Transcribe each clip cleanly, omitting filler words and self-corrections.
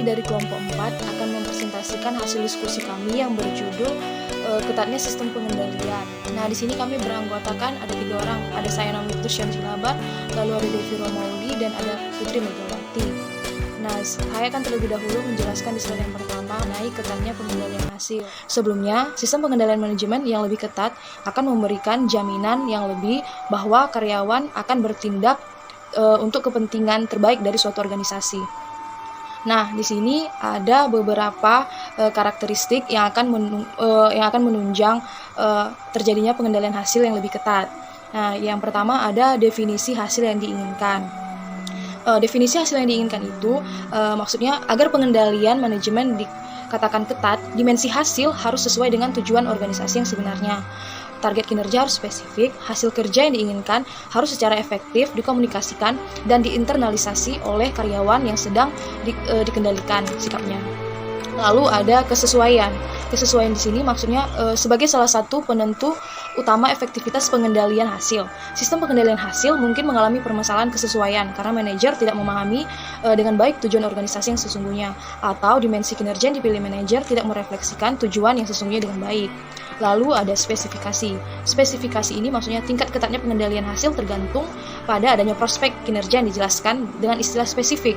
dari kelompok 4 akan mempresentasikan hasil diskusi kami yang berjudul ketatnya sistem pengendalian. Nah, di sini kami beranggotakan ada 3 orang. Ada saya namanya Putri Syamsilabar, lalu ada Devi Romauli, dan ada Putri Megawati. Nah, saya akan terlebih dahulu menjelaskan di slide yang pertama mengenai ketatnya pengendalian hasil. Sebelumnya, sistem pengendalian manajemen yang lebih ketat akan memberikan jaminan yang lebih bahwa karyawan akan bertindak untuk kepentingan terbaik dari suatu organisasi. Nah, di sini ada beberapa karakteristik yang akan menunjang terjadinya pengendalian hasil yang lebih ketat. Nah, yang pertama ada definisi hasil yang diinginkan. Definisi hasil yang diinginkan itu maksudnya agar pengendalian manajemen dikatakan ketat, dimensi hasil harus sesuai dengan tujuan organisasi yang sebenarnya. Target kinerja harus spesifik, hasil kerja yang diinginkan harus secara efektif dikomunikasikan dan diinternalisasi oleh karyawan yang sedang dikendalikan sikapnya. Lalu ada kesesuaian. Kesesuaian di sini maksudnya sebagai salah satu penentu utama efektivitas pengendalian hasil. Sistem pengendalian hasil mungkin mengalami permasalahan kesesuaian karena manajer tidak memahami dengan baik tujuan organisasi yang sesungguhnya, atau dimensi kinerja yang dipilih manajer tidak merefleksikan tujuan yang sesungguhnya dengan baik. Lalu ada spesifikasi. Spesifikasi ini maksudnya tingkat ketatnya pengendalian hasil tergantung pada adanya prospek kinerja yang dijelaskan dengan istilah spesifik.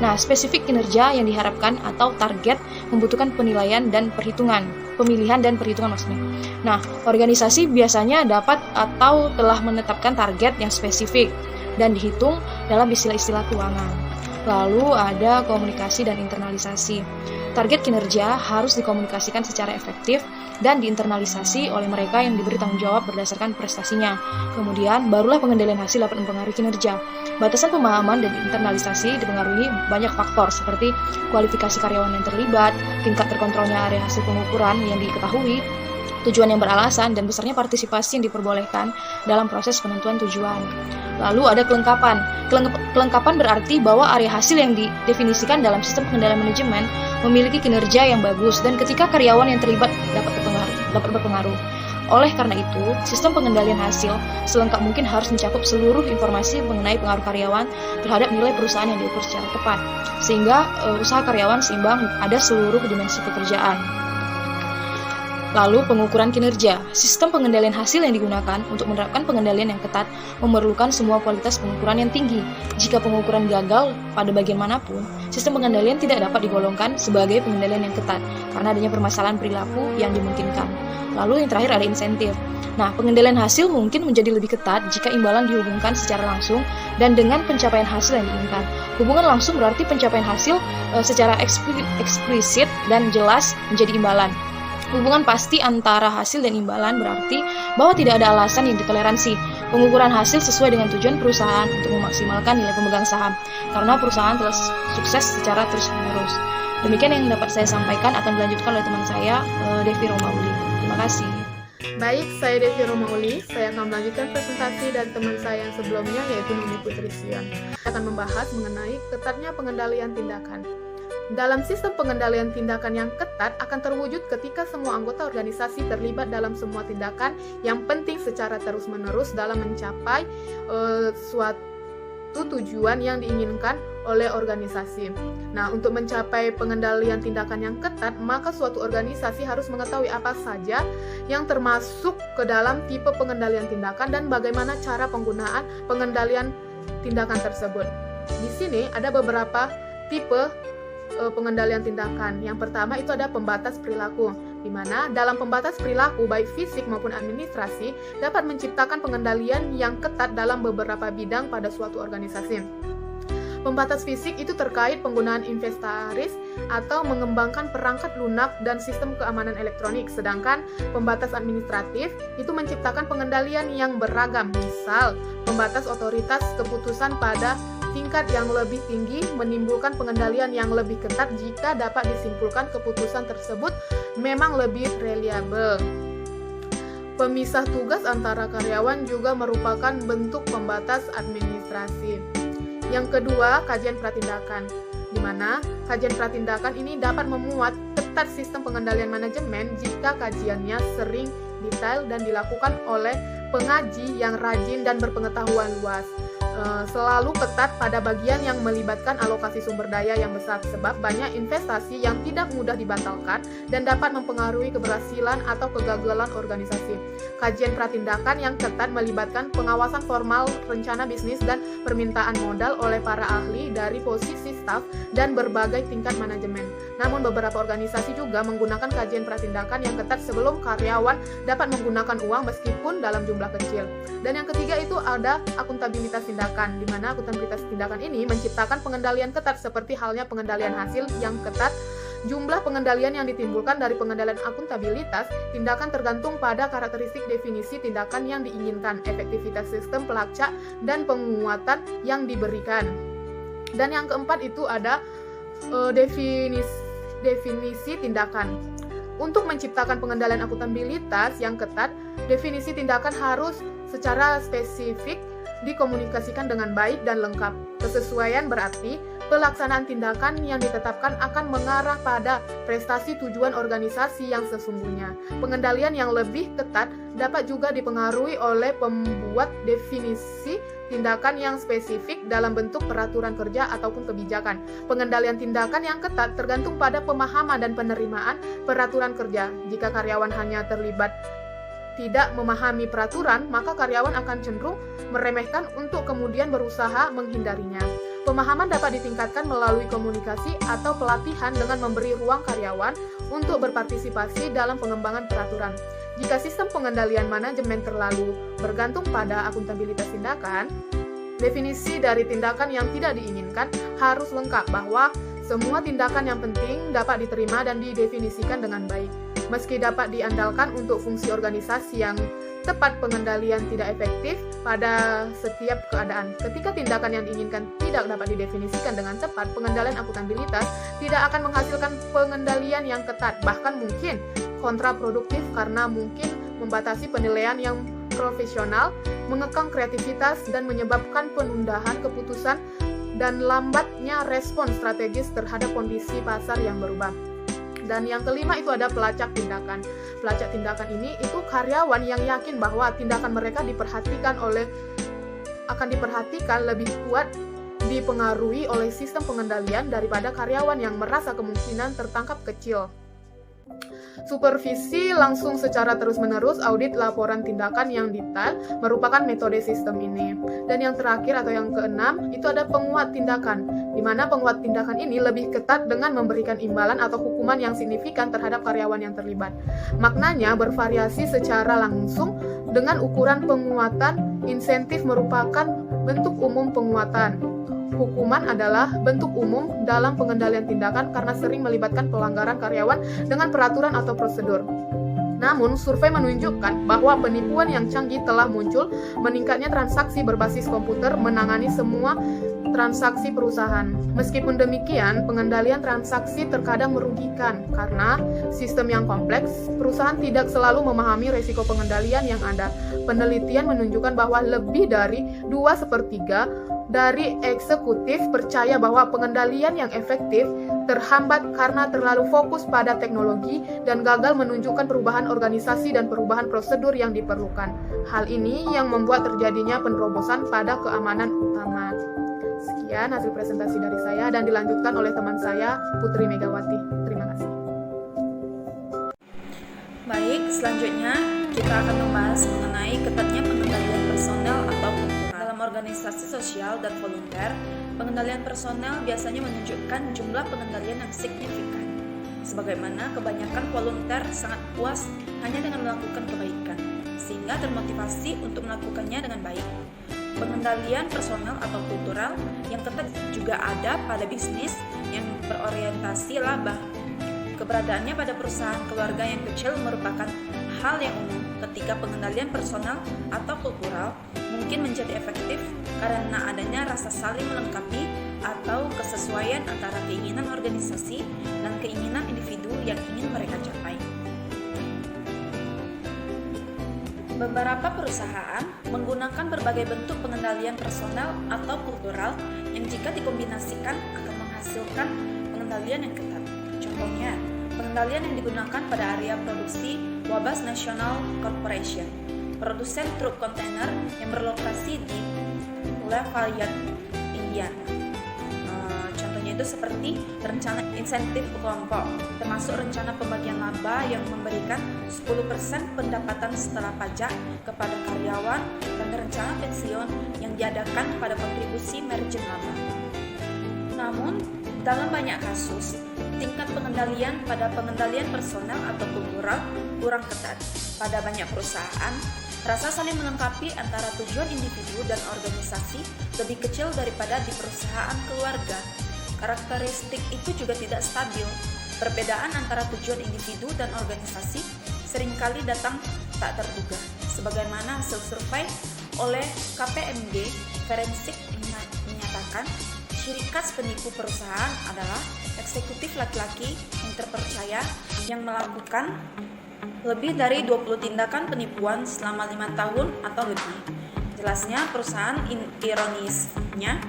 Nah, spesifik kinerja yang diharapkan atau target membutuhkan penilaian dan perhitungan, pemilihan dan perhitungan maksudnya. Nah, organisasi biasanya dapat atau telah menetapkan target yang spesifik dan dihitung dalam istilah-istilah keuangan. Lalu ada komunikasi dan internalisasi. Target kinerja harus dikomunikasikan secara efektif dan diinternalisasi oleh mereka yang diberi tanggung jawab berdasarkan prestasinya. Kemudian, barulah pengendalian hasil dapat mempengaruhi kinerja. Batasan pemahaman dan internalisasi dipengaruhi banyak faktor seperti kualifikasi karyawan yang terlibat, tingkat terkontrolnya area hasil pengukuran yang diketahui, tujuan yang beralasan, dan besarnya partisipasi yang diperbolehkan dalam proses penentuan tujuan. Lalu ada kelengkapan. Kelengkapan berarti bahwa area hasil yang didefinisikan dalam sistem pengendalian manajemen memiliki kinerja yang bagus dan ketika karyawan yang terlibat dapat berpengaruh. Oleh karena itu, sistem pengendalian hasil selengkap mungkin harus mencakup seluruh informasi mengenai pengaruh karyawan terhadap nilai perusahaan yang diukur secara tepat, sehingga usaha karyawan seimbang pada seluruh dimensi pekerjaan. Lalu pengukuran kinerja. Sistem pengendalian hasil yang digunakan untuk menerapkan pengendalian yang ketat memerlukan semua kualitas pengukuran yang tinggi. Jika pengukuran gagal pada bagian manapun, sistem pengendalian tidak dapat digolongkan sebagai pengendalian yang ketat karena adanya permasalahan perilaku yang dimungkinkan. Lalu yang terakhir ada insentif. Nah, pengendalian hasil mungkin menjadi lebih ketat jika imbalan dihubungkan secara langsung dan dengan pencapaian hasil yang diinginkan. Hubungan langsung berarti pencapaian hasil secara eksplisit dan jelas menjadi imbalan. Hubungan pasti antara hasil dan imbalan berarti bahwa tidak ada alasan yang ditoleransi. Pengukuran hasil sesuai dengan tujuan perusahaan untuk memaksimalkan nilai pemegang saham, karena perusahaan telah sukses secara terus-menerus. Demikian yang dapat saya sampaikan, akan dilanjutkan oleh teman saya, Devi Romauli. Terima kasih. Baik, saya Devi Romauli. Saya akan melanjutkan presentasi dari teman saya yang sebelumnya, yaitu Nuni Putri Sion. Saya akan membahas mengenai ketatnya pengendalian tindakan. Dalam sistem pengendalian tindakan yang ketat akan terwujud ketika semua anggota organisasi terlibat dalam semua tindakan yang penting secara terus-menerus dalam mencapai suatu tujuan yang diinginkan oleh organisasi. Nah, untuk mencapai pengendalian tindakan yang ketat, maka suatu organisasi harus mengetahui apa saja yang termasuk ke dalam tipe pengendalian tindakan dan bagaimana cara penggunaan pengendalian tindakan tersebut. Di sini ada beberapa tipe pengendalian tindakan. Yang pertama itu ada pembatas perilaku, di mana dalam pembatas perilaku baik fisik maupun administrasi dapat menciptakan pengendalian yang ketat dalam beberapa bidang pada suatu organisasi. Pembatas fisik itu terkait penggunaan inventaris atau mengembangkan perangkat lunak dan sistem keamanan elektronik, sedangkan pembatas administratif itu menciptakan pengendalian yang beragam, misal pembatas otoritas keputusan pada tingkat yang lebih tinggi menimbulkan pengendalian yang lebih ketat jika dapat disimpulkan keputusan tersebut memang lebih reliabel. Pemisah tugas antara karyawan juga merupakan bentuk pembatas administrasi. Yang kedua, kajian pratindakan, di mana kajian pratindakan ini dapat memuat ketat sistem pengendalian manajemen jika kajiannya sering, detail, dan dilakukan oleh pengaji yang rajin dan berpengetahuan luas. selalu ketat pada bagian yang melibatkan alokasi sumber daya yang besar, sebab banyak investasi yang tidak mudah dibatalkan dan dapat mempengaruhi keberhasilan atau kegagalan organisasi. Kajian pratindakan yang ketat melibatkan pengawasan formal rencana bisnis dan permintaan modal oleh para ahli dari posisi staf dan berbagai tingkat manajemen. Namun beberapa organisasi juga menggunakan kajian pratindakan yang ketat sebelum karyawan dapat menggunakan uang meskipun dalam jumlah kecil. Dan yang ketiga itu ada akuntabilitas tindakan, di mana akuntabilitas tindakan ini menciptakan pengendalian ketat seperti halnya pengendalian hasil yang ketat. Jumlah pengendalian yang ditimbulkan dari pengendalian akuntabilitas tindakan tergantung pada karakteristik definisi tindakan yang diinginkan, efektivitas sistem pelacak, dan penguatan yang diberikan. Dan yang keempat itu ada definisi tindakan. Untuk menciptakan pengendalian akuntabilitas yang ketat, definisi tindakan harus secara spesifik dikomunikasikan dengan baik dan lengkap. Kesesuaian berarti pelaksanaan tindakan yang ditetapkan akan mengarah pada prestasi tujuan organisasi yang sesungguhnya. Pengendalian yang lebih ketat dapat juga dipengaruhi oleh pembuat definisi tindakan yang spesifik dalam bentuk peraturan kerja ataupun kebijakan. Pengendalian tindakan yang ketat tergantung pada pemahaman dan penerimaan peraturan kerja. Jika karyawan hanya terlibat tidak memahami peraturan, maka karyawan akan cenderung meremehkan untuk kemudian berusaha menghindarinya. Pemahaman dapat ditingkatkan melalui komunikasi atau pelatihan dengan memberi ruang karyawan untuk berpartisipasi dalam pengembangan peraturan. Jika sistem pengendalian manajemen terlalu bergantung pada akuntabilitas tindakan, definisi dari tindakan yang tidak diinginkan harus lengkap bahwa semua tindakan yang penting dapat diterima dan didefinisikan dengan baik. Meski dapat diandalkan untuk fungsi organisasi yang tepat, pengendalian tidak efektif pada setiap keadaan. Ketika tindakan yang diinginkan tidak dapat didefinisikan dengan tepat, pengendalian akuntabilitas tidak akan menghasilkan pengendalian yang ketat, bahkan mungkin kontraproduktif karena mungkin membatasi penilaian yang profesional, mengekang kreativitas, dan menyebabkan penundaan keputusan dan lambatnya respon strategis terhadap kondisi pasar yang berubah. Dan yang kelima itu ada pelacak tindakan. Pelacak tindakan ini itu karyawan yang yakin bahwa tindakan mereka akan diperhatikan lebih kuat dipengaruhi oleh sistem pengendalian daripada karyawan yang merasa kemungkinan tertangkap kecil. Supervisi langsung secara terus-menerus, audit laporan tindakan yang detail merupakan metode sistem ini. Dan yang terakhir atau yang keenam itu ada penguat tindakan, di mana penguat tindakan ini lebih ketat dengan memberikan imbalan atau hukuman yang signifikan terhadap karyawan yang terlibat. Maknanya bervariasi secara langsung dengan ukuran penguatan. Insentif merupakan bentuk umum penguatan. Hukuman adalah bentuk umum dalam pengendalian tindakan karena sering melibatkan pelanggaran karyawan dengan peraturan atau prosedur. Namun, survei menunjukkan bahwa penipuan yang canggih telah muncul, meningkatnya transaksi berbasis komputer menangani semua transaksi perusahaan. Meskipun demikian, pengendalian transaksi terkadang merugikan karena sistem yang kompleks, perusahaan tidak selalu memahami risiko pengendalian yang ada. Penelitian menunjukkan bahwa lebih dari 2/3 dari eksekutif percaya bahwa pengendalian yang efektif terhambat karena terlalu fokus pada teknologi dan gagal menunjukkan perubahan organisasi dan perubahan prosedur yang diperlukan. Hal ini yang membuat terjadinya penerobosan pada keamanan utama. Sekian hasil presentasi dari saya dan dilanjutkan oleh teman saya, Putri Megawati. Terima kasih. Baik, selanjutnya kita akan membahas mengenai ketatnya pengendalian personel atau kultural. Dalam organisasi sosial dan volunteer, pengendalian personel biasanya menunjukkan jumlah pengendalian yang signifikan. Sebagaimana kebanyakan volunteer sangat puas hanya dengan melakukan kebaikan, sehingga termotivasi untuk melakukannya dengan baik. Pengendalian personal atau kultural yang ketat juga ada pada bisnis yang berorientasi laba. Keberadaannya pada perusahaan keluarga yang kecil merupakan hal yang umum ketika pengendalian personal atau kultural mungkin menjadi efektif karena adanya rasa saling melengkapi atau kesesuaian antara keinginan organisasi dan keinginan individu yang ingin mereka capai. Beberapa perusahaan menggunakan berbagai bentuk pengendalian personal atau kultural yang jika dikombinasikan akan menghasilkan pengendalian yang ketat. Contohnya, pengendalian yang digunakan pada area produksi Wabash National Corporation, produsen truk kontainer yang berlokasi di oleh varian Indian. Contohnya itu seperti rencana insentif kelompok, termasuk rencana pembagian laba yang memberikan 10% pendapatan setelah pajak kepada karyawan dan rencana pensiun yang diadakan pada kontribusi margin laba. Namun, dalam banyak kasus, tingkat pengendalian pada pengendalian personal atau kultural kurang ketat. Pada banyak perusahaan, rasa saling melengkapi antara tujuan individu dan organisasi lebih kecil daripada di perusahaan keluarga. Karakteristik itu juga tidak stabil. Perbedaan antara tujuan individu dan organisasi seringkali datang tak terduga. Sebagaimana hasil survei oleh KPMG Forensik menyatakan, ciri khas penipu perusahaan adalah eksekutif laki-laki yang terpercaya yang melakukan lebih dari 20 tindakan penipuan selama 5 tahun atau lebih. Jelasnya perusahaan ironisnya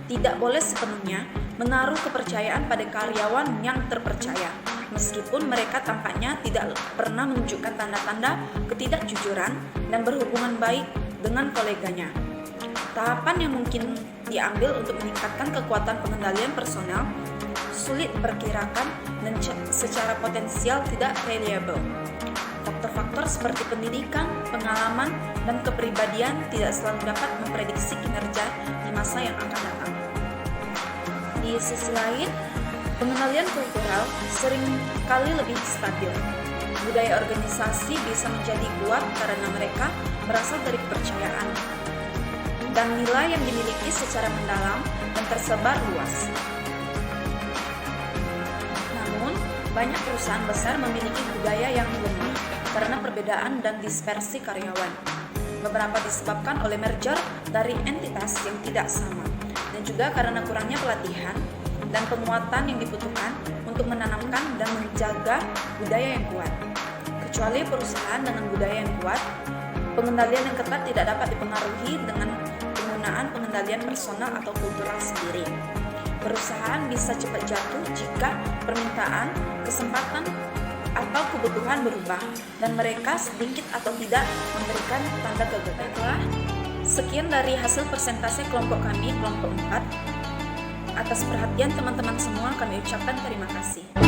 tidak boleh sepenuhnya menaruh kepercayaan pada karyawan yang terpercaya, meskipun mereka tampaknya tidak pernah menunjukkan tanda-tanda ketidakjujuran dan berhubungan baik dengan koleganya. Tahapan yang mungkin diambil untuk meningkatkan kekuatan pengendalian personal sulit diperkirakan dan secara potensial tidak reliable. Faktor-faktor seperti pendidikan, pengalaman, dan kepribadian tidak selalu dapat memprediksi kinerja di masa yang akan datang. Di sisi lain, pengendalian kultural sering kali lebih stabil. Budaya organisasi bisa menjadi kuat karena mereka berasal dari kepercayaan dan nilai yang dimiliki secara mendalam dan tersebar luas. Namun, banyak perusahaan besar memiliki budaya yang lemah karena perbedaan dan dispersi karyawan. Beberapa disebabkan oleh merger dari entitas yang tidak sama, dan juga karena kurangnya pelatihan dan penguatan yang dibutuhkan untuk menanamkan dan menjaga budaya yang kuat. Kecuali perusahaan dengan budaya yang kuat, pengendalian yang ketat tidak dapat dipengaruhi dengan penggunaan pengendalian personal atau kultural sendiri. Perusahaan bisa cepat jatuh jika permintaan, kesempatan, atau kebutuhan berubah dan mereka sedikit atau tidak memberikan tanda kegagalan. Sekian dari hasil persentase kelompok kami, kelompok 4. Atas perhatian teman-teman semua kami ucapkan terima kasih.